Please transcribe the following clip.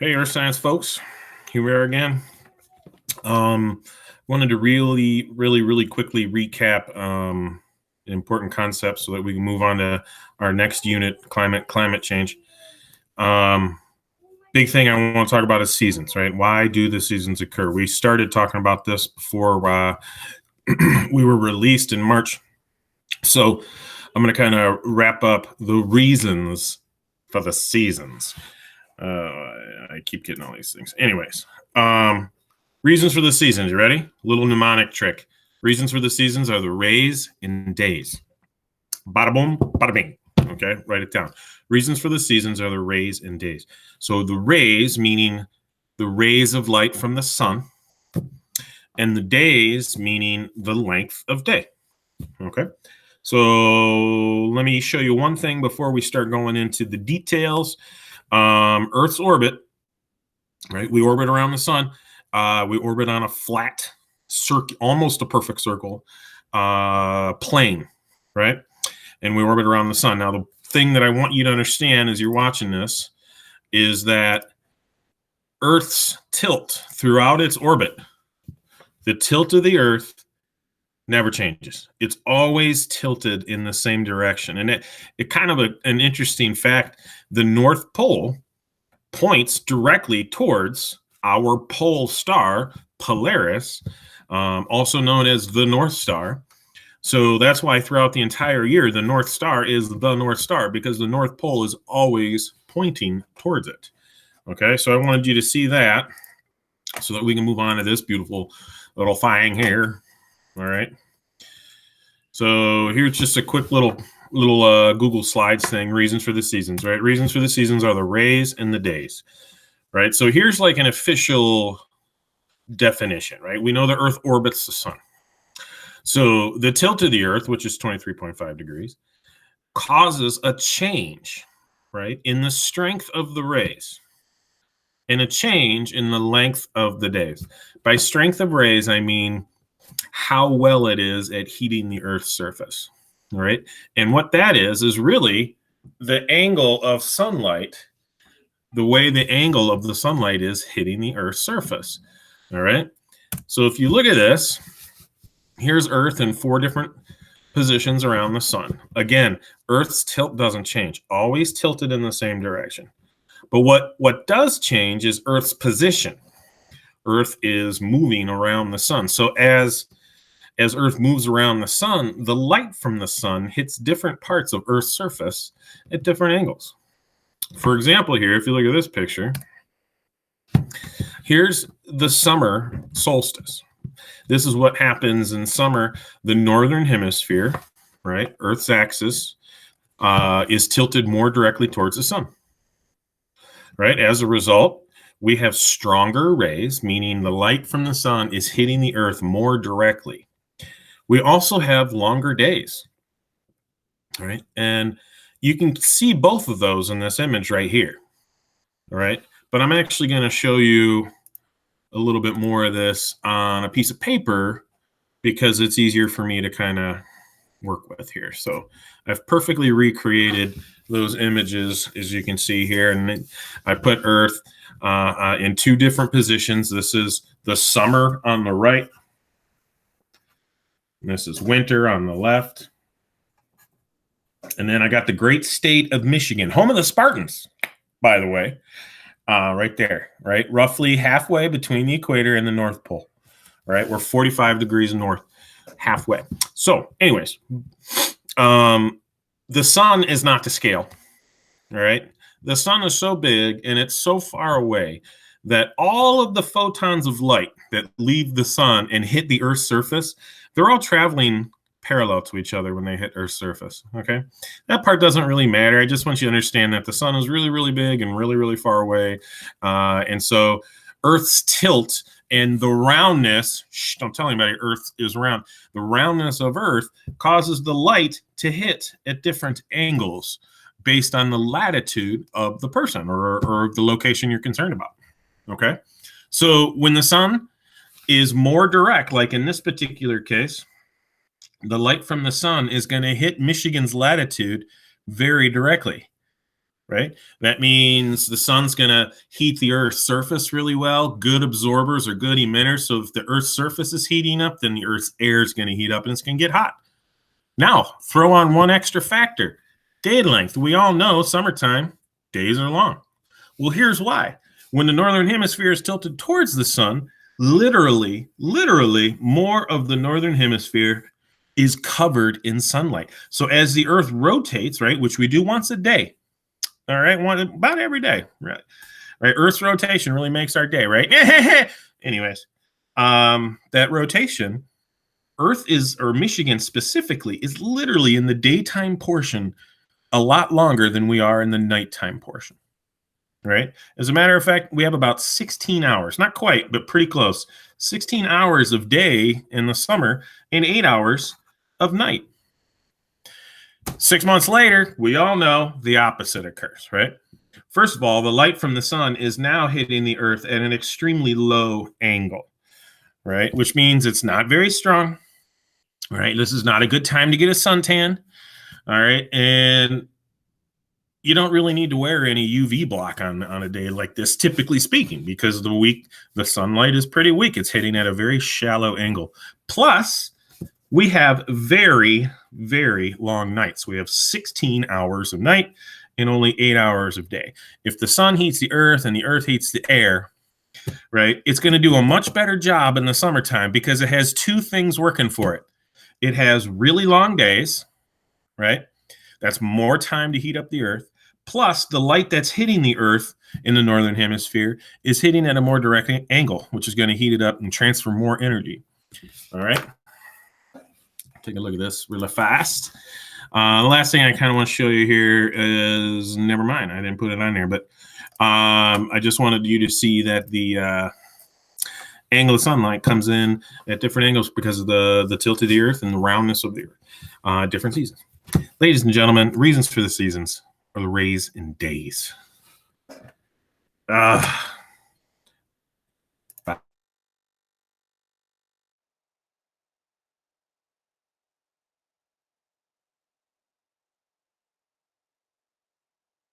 Hey, Earth Science folks, here we are again. Wanted to really quickly recap important concepts so that we can move on to our next unit, climate change. Um, Big thing I want to talk about is seasons, right? Why do the seasons occur? We started talking about this before we were released in March. So I'm going to kind of wrap up the reasons for the seasons. I keep getting all these things. Anyways, reasons for the seasons. You ready? Little mnemonic trick. Reasons for the seasons are the rays and days. Bada boom, bada bing. Okay, write it down. Reasons for the seasons are the rays and days. So the rays, meaning the rays of light from the sun, and the days, meaning the length of day. Okay, so let me show you one thing before we start going into the details. Earth's orbit, right? We orbit around the sun. We orbit on a flat circle, almost a perfect circle, plane, right? And we orbit around the sun. Now, the thing that I want you to understand as you're watching this is that Earth's tilt throughout its orbit, the tilt of the Earth never changes. It's always tilted in the same direction. And it kind of an interesting fact, the North Pole points directly towards our pole star, Polaris, also known as the North Star. So that's why throughout the entire year, the North Star is the North Star, because the North Pole is always pointing towards it. Okay, so I wanted you to see that so that we can move on to this beautiful little thing here. All right. So here's just a quick little Google Slides thing. Reasons for the seasons, right? Reasons for the seasons are the rays and the days, right? So here's like an official definition, right? We know the Earth orbits the sun. So the tilt of the Earth, which is 23.5 degrees, causes a change, right, in the strength of the rays and a change in the length of the days. By strength of rays, I mean how well it is at heating the Earth's surface, right? And what that is really the angle of sunlight, the way the angle of the sunlight is hitting the Earth's surface, all right? So if you look at this, here's Earth in 4 different positions around the sun. Again, Earth's tilt doesn't change, always tilted in the same direction. But what does change is Earth's position. Earth is moving around the sun. So as Earth moves around the sun, the light from the sun hits different parts of Earth's surface at different angles. For example, here, if you look at this picture, here's the summer solstice. This is what happens in summer. The northern hemisphere, right, Earth's axis, is tilted more directly towards the sun, right? As a result, we have stronger rays, meaning the light from the sun is hitting the Earth more directly. We also have longer days, right? And you can see both of those in this image right here, all right? But I'm actually going to show you a little bit more of this on a piece of paper because it's easier for me to kind of work with here. So I've perfectly recreated those images, as you can see here, and I put Earth in 2 different positions. This is the summer on the right. And this is winter on the left. And then I got the great state of Michigan, home of the Spartans, by the way, right there, right? Roughly halfway between the equator and the North Pole, right? We're 45 degrees north, halfway. So anyways, the sun is not to scale, all right? The sun is so big and it's so far away that all of the photons of light that leave the sun and hit the Earth's surface, they're all traveling parallel to each other when they hit Earth's surface, okay? That part doesn't really matter. I just want you to understand that the sun is really big and really far away. And so Earth's tilt and the roundness, don't tell anybody Earth is round. The roundness of Earth causes the light to hit at different angles based on the latitude of the person or the location you're concerned about, okay? So when the sun is more direct, like in this particular case, the light from the sun is going to hit Michigan's latitude very directly. right? That means the sun's going to heat the Earth's surface really well. Good absorbers or good emitters. So if the Earth's surface is heating up, then the Earth's air is going to heat up and it's going to get hot. Now, throw on one extra factor. Day length. We all know summertime, days are long. Well, here's why. When the northern hemisphere is tilted towards the sun, literally more of the northern hemisphere is covered in sunlight. So as the Earth rotates, right, which we do once a day, all right, about every day, right? Earth's rotation really makes our day, right? Anyways, that rotation, Earth is, or Michigan specifically, is literally in the daytime portion a lot longer than we are in the nighttime portion, right? As a matter of fact, we have about 16 hours, not quite, but pretty close. 16 hours of day in the summer and 8 hours of night. 6 months later, we all know the opposite occurs, right? First of all, the light from the sun is now hitting the Earth at an extremely low angle, right? Which means it's not very strong, right? This is not a good time to get a suntan, all right? And you don't really need to wear any UV block on a day like this, typically speaking, because the sunlight is pretty weak. It's hitting at a very shallow angle. Plus, we have very, very long nights. We have 16 hours of night and only 8 hours of day. If the sun heats the Earth and the Earth heats the air, right, it's going to do a much better job in the summertime because it has two things working for it. It has really long days, right? That's more time to heat up the Earth. Plus, the light that's hitting the Earth in the northern hemisphere is hitting at a more direct angle, which is going to heat it up and transfer more energy. All right. Take a look at this really fast. The last thing I kind of want to show you here is, never mind, I didn't put it on there, but I just wanted you to see that the angle of sunlight comes in at different angles because of the tilt of the Earth and the roundness of the Earth. Different seasons. Ladies and gentlemen, reasons for the seasons are the rays and days.